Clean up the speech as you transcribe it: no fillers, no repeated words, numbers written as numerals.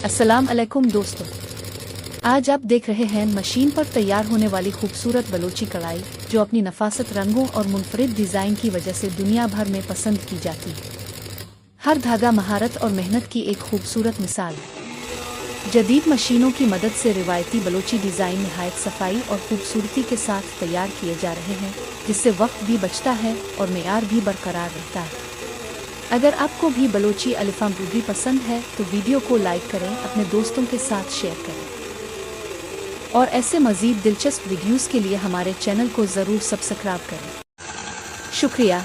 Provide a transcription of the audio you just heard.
अस्सलाम अलैकुम दोस्तों। आज आप देख रहे हैं मशीन पर तैयार होने वाली खूबसूरत बलोची कढ़ाई, जो अपनी नफासत रंगों और मुनफरिद डिज़ाइन की वजह से दुनिया भर में पसंद की जाती है। हर धागा महारत और मेहनत की एक खूबसूरत मिसाल है। जदीद मशीनों की मदद से रिवायती बलोची डिज़ाइन नहायत सफाई और खूबसूरती के साथ तैयार किए जा रहे हैं, जिससे वक्त भी बचता है और मेयार भी बरकरार रहता है। अगर आपको भी बलोची अलिफामरूदी पसंद है तो वीडियो को लाइक करें, अपने दोस्तों के साथ शेयर करें और ऐसे मज़ीद दिलचस्प वीडियोस के लिए हमारे चैनल को ज़रूर सब्सक्राइब करें। शुक्रिया।